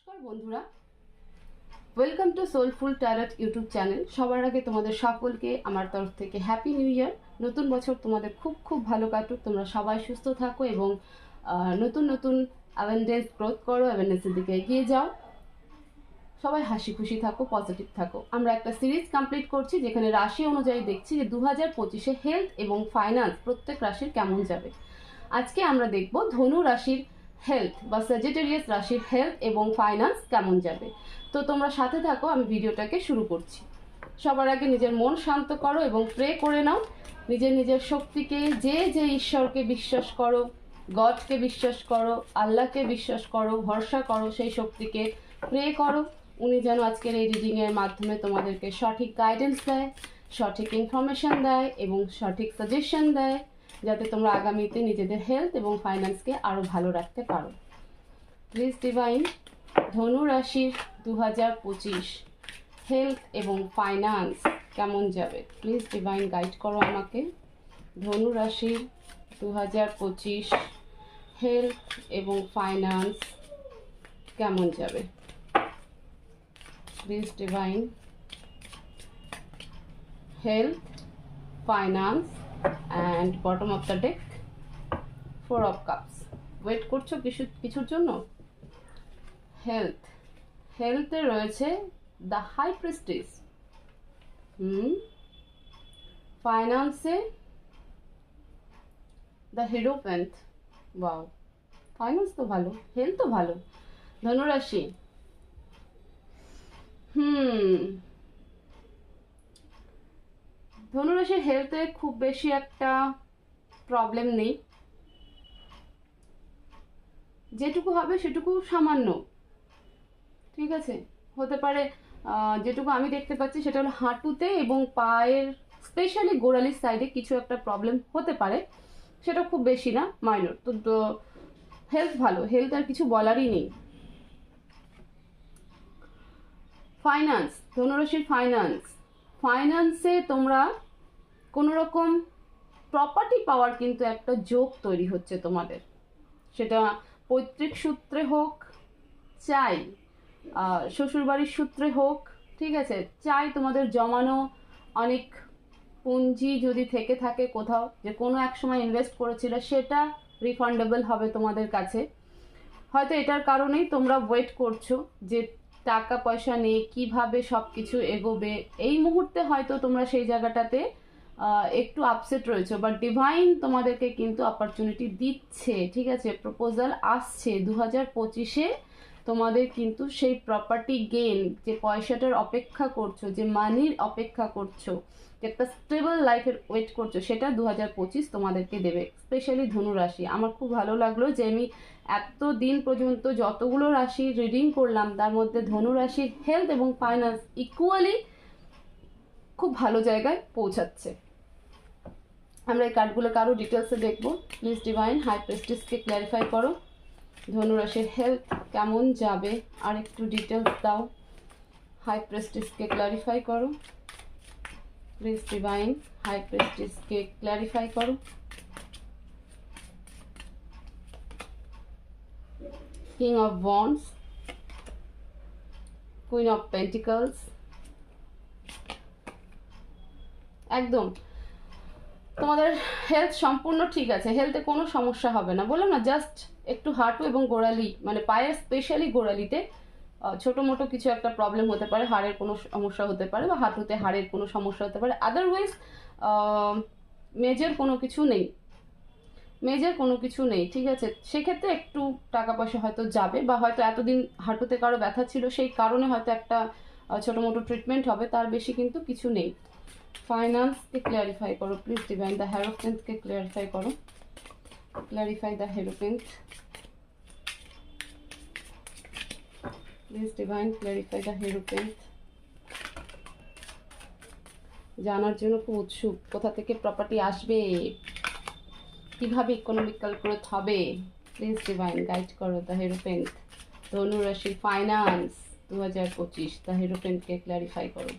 নমস্কার বন্ধুরা, welcome to soulful tarot YouTube channel. সবার আগে তোমাদের সকলকে আমার তরফ থেকে হ্যাপি নিউ ইয়ার। নতুন বছর তোমাদের খুব খুব ভালো কাটুক, তোমরা সবাই সুস্থ থাকো এবং নতুন নতুন অ্যাওয়ারনেস গ্রোথ করো, অ্যাওয়ারনেসের দিকে এগিয়ে যাও, সবাই হাসি খুশি থাকো, পজিটিভ থাকো। আমরা একটা সিরিজ কমপ্লিট করছি যেখানে রাশি অনুযায়ী দেখছি যে 2025-এ হেলথ এবং ফাইন্যান্স প্রত্যেক রাশির কেমন যাবে। আজকে আমরা দেখব ধনু রাশির হেলথ বা স্যাজিটেরিয়াস রাশির হেলথ এবং ফাইন্যান্স কেমন যাবে। তো তোমরা সাথে থাকো, আমি ভিডিওটাকে শুরু করছি। সবার আগে নিজের মন শান্ত করো এবং প্রে করে নাও। নিজের নিজের শক্তিকে, যে যে ঈশ্বরকে বিশ্বাস করো, গডকে বিশ্বাস করো, আল্লাহকে বিশ্বাস করো, ভরসা করো, সেই শক্তিকে প্রে করো। উনি যেন আজকের এই রিডিংয়ের মাধ্যমে তোমাদেরকে সঠিক গাইডেন্স দেয়, সঠিক ইনফরমেশন দেয় এবং সঠিক সাজেশন দেয়, যাতে তোমরা আগামীতে নিজেদের হেলথ এবং ফাইন্যান্সকে আরও ভালো রাখতে পারো। প্লিজ ডিভাইন, ধনু রাশির 2025 হেলথ এবং ফাইন্যান্স কেমন যাবে? প্লিজ ডিভাইন গাইড করো আমাকে। ধনু রাশির 2025 হেলথ এবং ফাইন্যান্স কেমন যাবে? Please divine health, finance and bottom of the deck 4 of cups. Wait করছো কিছুর জন্য? হেলথে রয়েছে দ্য হাই প্রিস্টেস, ফাইন্যান্সে দ্য হিরোপ্যান্থ। ওয়াও, ফাইন্যান্স তো ভালো, হেলথ তো ভালো। ধনুরাশি, ধনুরাশির হেলথে খুব বেশি একটা প্রবলেম নেই, যেটুকু হবে সেটুকু সামান্য, ঠিক আছে। হতে পারে যেটুকু আমি দেখতে পাচ্ছি সেটা হলো হাঁটুতে এবং পায়ের স্পেশালি গোড়ালির সাইডে কিছু একটা প্রবলেম হতে পারে, সেটা খুব বেশি না, মাইনর। তো হেলথ ভালো, হেলথ আর কিছু বলারই নেই। ফাইন্যান্স, ধনুরাশির ফাইন্যান্সে তোমরা কোনো রকম প্রপার্টি পাওয়ার কিন্তু একটা যোগ তৈরি হচ্ছে তোমাদের, সেটা পৈতৃক সূত্রে হোক, চাই শ্বশুরবাড়ির সূত্রে হোক, ঠিক আছে। চাই তোমাদের জমানো অনেক পুঁজি যদি থেকে থাকে কোথাও, যে কোনো এক সময় ইনভেস্ট করেছিল, সেটা রিফান্ডেবল হবে তোমাদের কাছে। হয়তো এটার কারণেই তোমরা ওয়েট করছো যে টাকা পয়সা নেই, কিভাবে সব কিছু এগোবে। এই মুহূর্তে হয়তো তোমরা সেই জায়গাটাতে একটু আপসেট রয়েছে, বাট ডিভাইন তোমাদেরকে কিন্তু অপরচুনিটি দিচ্ছে, ঠিক আছে। প্রপোজাল আসছে 2025-এ, তোমাদের কিন্তু সেই প্রপার্টি গেইন, যে পয়সাটার অপেক্ষা করছো, যে মানির অপেক্ষা করছো, যে একটা স্টেবল লাইফের ওয়েট করছো, সেটা 2025 তোমাদেরকে দেবে। স্পেশালি ধনু রাশি, আমার খুব ভালো লাগলো যে আমি এতদিন পর্যন্ত যতগুলো রাশি রিডিং করলাম তার মধ্যে ধনু রাশির হেলথ এবং ফাইন্যান্স ইকুয়ালি খুব ভালো জায়গায় পৌঁছাচ্ছে। আমরা এই কার্ডগুলোকে আরও ডিটেলসে দেখবো। প্লিজ ডিভাইন হাই প্রেস্টিজকে ক্ল্যারিফাই করো, ধনুরাশির হেলথ কেমন যাবে, আর একটু ডিটেলস দাও। হাই প্রেস্টিজকে ক্ল্যারিফাই করো, প্লিজ ডিভাইন হাই প্রেস্টিজকে ক্ল্যারিফাই করো। King of wands, queen of pentacles. একদম তোমাদের হেলথ সম্পূর্ণ ঠিক আছে, হেলথে কোনো সমস্যা হবে না। বললাম না, জাস্ট একটু হাঁটু এবং গোড়ালি, মানে পায়ের স্পেশালি গোড়ালিতে ছোটো মোটো কিছু একটা প্রবলেম হতে পারে, হাড়ের কোনো সমস্যা হতে পারে, বা হাঁটুতে হাড়ের কোনো সমস্যা হতে পারে। আদারওয়াইজ মেজর কোনো কিছু নেই, ঠিক আছে। সেক্ষেত্রে একটু টাকা পয়সা হয়তো যাবে, বা হয়তো এতদিন হাঁটুতে কারো ব্যথা ছিল, সেই কারণে হয়তো একটা ছোটো মোটো ট্রিটমেন্ট হবে, তার বেশি কিন্তু কিছু নেই। ফাইন্যান্সকে ক্ল্যারিফাই করো, প্লিজ ডিভাইন দ্য হেরোফেন্টকে ক্ল্যারিফাই করো, clarify the hierophant, please divine clarify the hierophant. জানার জন্য খুব উৎসুক, কোথা থেকে প্রপার্টি আসবে, কিভাবে ইকোনমিক্যাল গ্রোথ হবে। প্লিজ ডিভাইন গাইড করো দ্য হেরোফেন্ট, ধনু রাশির ফাইন্যান্স 2025, দ্য হেরোফেন্টকে ক্ল্যারিফাই করো।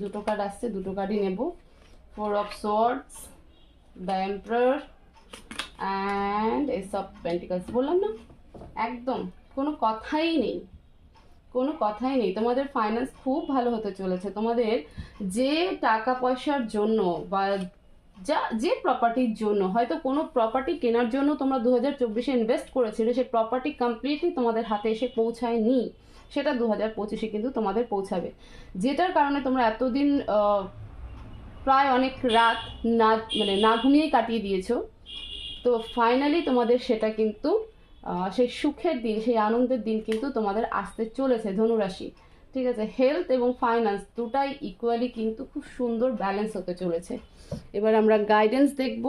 দুটো কার্ড আসছে, দুটো কার্ডই নেব। 4 of swords, the emperor and S of pentacles. বললাম না, একদম কোনো কথাই নেই, কোনো কথাই নেই। তোমাদের ফাইন্যান্স খুব ভালো হতে চলেছে। তোমাদের যে টাকা পয়সার জন্য বা যে প্রপার্টির জন্য, হয়তো কোনো প্রপার্টি কেনার জন্য তোমরা 2024-এ ইনভেস্ট করেছিলে, সেই প্রপার্টি কমপ্লিটলি তোমাদের হাতে এসে পৌঁছায়নি, সেটা 2025-এ কিন্তু তোমাদের পৌঁছাবে। যেটার কারণে তোমরা এতদিন প্রায় অনেক রাত না ঘুমিয়েই কাটিয়ে দিয়েছো। তো ফাইনালি তোমাদের সেটা কিন্তু সেই সুখের দিন, সেই আনন্দের দিন কিন্তু তোমাদের আসতে চলেছে ধনুরাশি। ঠিক আছে, হেলথ এবং ফাইন্যান্স দুটাই ইকুয়ালি কিন্তু খুব সুন্দর ব্যালেন্স হতে চলেছে। এবার আমরা গাইডেন্স দেখব।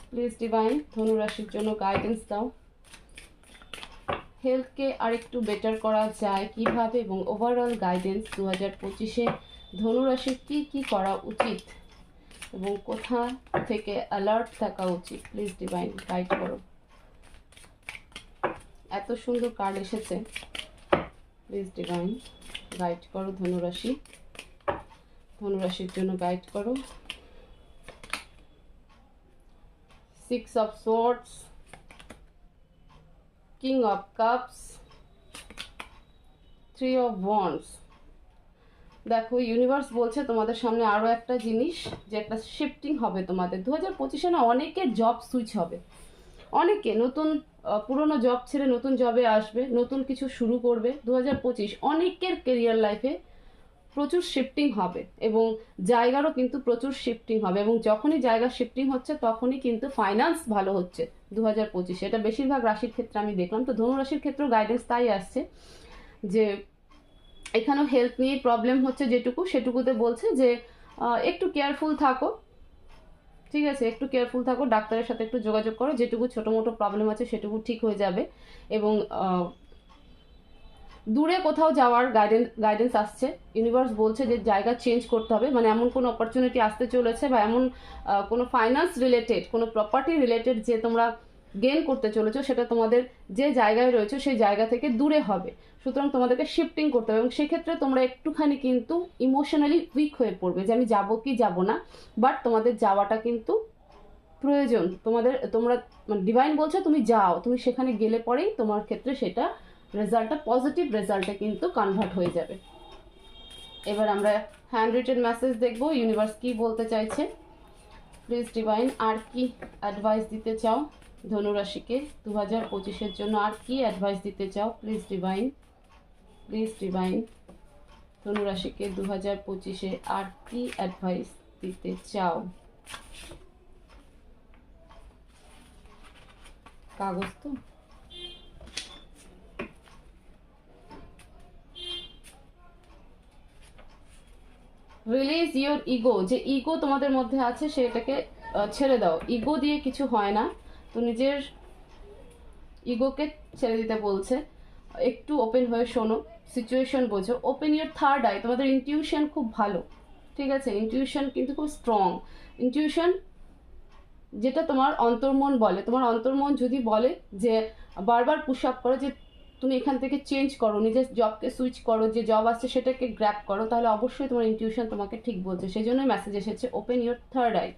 প্লিজ ডিভাইন ধনুরাশির জন্য গাইডেন্স দাও। হেলথকে আরেকটু বেটার করা যায় কিভাবে, এবং ওভারঅল গাইডেন্স 2025-এ ধনুরাশির কি করা উচিত এবং কোথা থেকে অ্যালার্ট থাকা উচিত। প্লিজ ডিভাইন গাইড করো। এত সুন্দর কার্ড এসেছে, প্লিজ ডিভাইন গাইড করো ধনুরাশি, ধনুরাশির জন্য গাইড করো। 6 of Swords, King of Cups, 3 of Wands। দেখো ইউনিভার্স বলছে তোমাদের সামনে আরও একটা জিনিস, যে একটা শিফটিং হবে তোমাদের 2025-এ না। অনেকের জব সুইচ হবে, অনেকে নতুন পুরনো জব ছেড়ে নতুন জবে আসবে, নতুন কিছু শুরু করবে। 2025 অনেকের কেরিয়ার লাইফে প্রচুর শিফটিং হবে, এবং জায়গারও কিন্তু প্রচুর শিফটিং হবে, এবং যখনই জায়গা শিফটিং হচ্ছে তখনই কিন্তু ফাইন্যান্স ভালো হচ্ছে 2025-এ। এটা বেশিরভাগ রাশির ক্ষেত্রে আমি দেখলাম। তো ধনুরাশির ক্ষেত্রেও গাইডেন্স তাই আসছে, যে এখানেও হেলথ নিয়ে প্রবলেম হচ্ছে যেটুকু, সেটুকুতে বলছে যে একটু কেয়ারফুল থাকো। ঠিক আছে, একটু কেয়ারফুল থাকো, ডাক্তারের সাথে একটু যোগাযোগ করো, যেটুকু ছোটো মোটো প্রবলেম আছে সেটুকু ঠিক হয়ে যাবে। এবং দূরে কোথাও যাওয়ার গাইডেন্স আসছে। ইউনিভার্স বলছে যে জায়গা চেঞ্জ করতে হবে, মানে এমন কোনো অপরচুনিটি আসতে চলেছে, বা এমন কোনো ফাইন্যান্স রিলেটেড, কোনো প্রপার্টি রিলেটেড যে তোমরা গেইন করতে চলেছো, সেটা তোমাদের যে জায়গায় রয়েছে সেই জায়গা থেকে দূরে হবে। সুতরাং তোমাদেরকে শিফটিং করতে হবে, এবং সেক্ষেত্রে তোমরা একটুখানি কিন্তু ইমোশনালি উইক হয়ে পড়বে, যে আমি যাবো কি যাবো না। বাট তোমাদের যাওয়াটা কিন্তু প্রয়োজন। তোমরা মানে ডিভাইন বলছে তুমি যাও, তুমি সেখানে গেলে পরেই তোমার ক্ষেত্রে সেটা রেজাল্টটা পজিটিভ রেজাল্টে কিন্তু কনভার্ট হয়ে যাবে। এবার আমরা হ্যান্ড রিটেন মেসেজ দেখবো, ইউনিভার্স কি বলতে চাইছে। প্লিজ ডিভাইন আর কি অ্যাডভাইস দিতে চাও ধনুরাশিকে 2025-এর জন্য, আর কি অ্যাডভাইস দিতে চাও। প্লিজ ডিভাইন, প্লিজ ডিভাইন ধনুরাশিকে 2025-এ আর কি অ্যাডভাইস দিতে চাও। কাগজ তো রিলিজ ইওর ইগো, যে ইগো তোমাদের মধ্যে আছে সেটাকে ছেড়ে দাও। ইগো দিয়ে কিছু হয় না, তো নিজের ইগোকে ছেড়ে দিতে বলছে। একটু ওপেন হয়ে শোনো, সিচুয়েশন বোঝো, ওপেন ইওর থার্ড আই। তোমাদের ইনটিউশন খুব ভালো, ঠিক আছে, ইনটিউশন কিন্তু খুব স্ট্রং। ইনটিউশন যেটা তোমার অন্তর্মন বলে, তোমার অন্তর্মন যদি বলে যে বারবার পুশ আপ করো, যে তুমি এখান থেকে চেঞ্জ করো, নিজের জবকে সুইচ করো, যে জব আসছে সেটাকে গ্র্যাব করো, তাহলে অবশ্যই তোমার ইনটিউশন তোমাকে ঠিক বলছে। সেই জন্যই মেসেজ এসেছে open your third eye.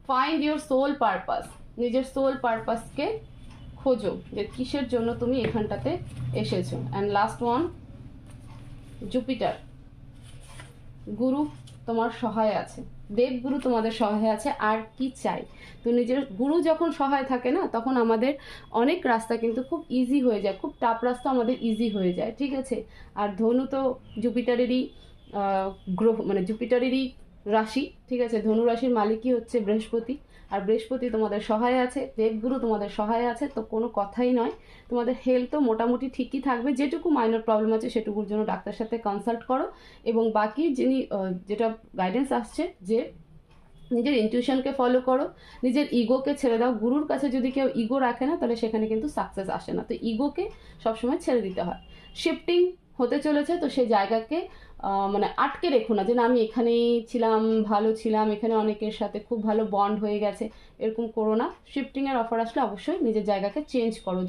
Find your soul purpose, নিজের সোল পারপাসকে খোঁজো, যে কিসের জন্য তুমি এখানটাতে এসেছো। অ্যান্ড লাস্ট ওয়ান, জুপিটার, গুরু তোমার সহায় আছে, দেবগুরু তোমাদের সহায় আছে, আর কি চাই। তো নিজের গুরু যখন সহায় থাকে না, তখন আমাদের অনেক রাস্তা কিন্তু খুব ইজি হয়ে যায়, খুব টাফ রাস্তা আমাদের ইজি হয়ে যায়। ঠিক আছে, আর ধনু তো জুপিটারেরই গ্রহ, মানে জুপিটারেরই রাশি। ঠিক আছে, ধনু রাশির মালিকই হচ্ছে বৃহস্পতি, আর বৃহস্পতি তোমাদের সহায় আছে, দেবগুরু তোমাদের সহায় আছে। তো কোনো কথাই নয়, তোমাদের হেলথও মোটামুটি ঠিকই থাকবে। যেটুকু মাইনর প্রবলেম আছে সেটুকুর জন্য ডাক্তারের সাথে কনসাল্ট করো। এবং বাকি যেটা গাইডেন্স আসছে, যে নিজের ইনটিউশনকে ফলো করো, নিজের ইগোকে ছেড়ে দাও। গুরুর কাছে যদি কেউ ইগো রাখে না, তাহলে সেখানে কিন্তু সাকসেস আসে না। তো ইগোকে সবসময় ছেড়ে দিতে হয়। শিফটিং হতে চলেছে, তো সেই জায়গাকে মানে আটকে রেখো না, যে না আমি এখানেই ছিলাম, ভালো ছিলাম, এখানে অনেকের সাথে খুব ভালো বন্ড হয়ে গেছে, এরকম করো না। শিফটিংয়ের অফার আসলে অবশ্যই নিজের জায়গাকে চেঞ্জ করো।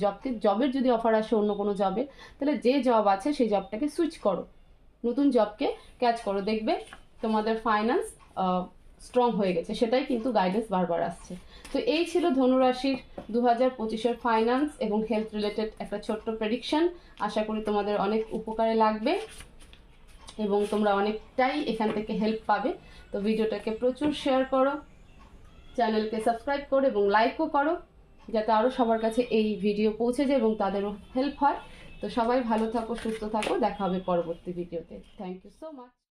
জবের যদি অফার আসে অন্য কোনো জবে, তাহলে যে জব আছে সেই জবটাকে সুইচ করো, নতুন জবকে ক্যাচ করো। দেখবে তোমাদের ফাইন্যান্স স্ট্রং হয়ে গেছে, সেটাই কিন্তু গাইডেন্স বারবার আসছে। তো এই ছিল ধনুরাশির 2025-এর ফাইন্যান্স এবং হেলথ রিলেটেড একটা ছোট্ট প্রেডিকশন। আশা করি তোমাদের অনেক উপকারে লাগবে এবং তোমরা অনেকটাই এখান থেকে হেল্প পাবে। তো ভিডিওটাকে প্রচুর শেয়ার করো, চ্যানেলকে সাবস্ক্রাইব করো এবং লাইকও করো, যাতে আরও সবার কাছে এই ভিডিও পৌঁছে যায় এবং তাদেরও হেল্প হয়। তো সবাই ভালো থাকো, সুস্থ থাকো, দেখা হবে পরবর্তী ভিডিওতে। Thank you so much.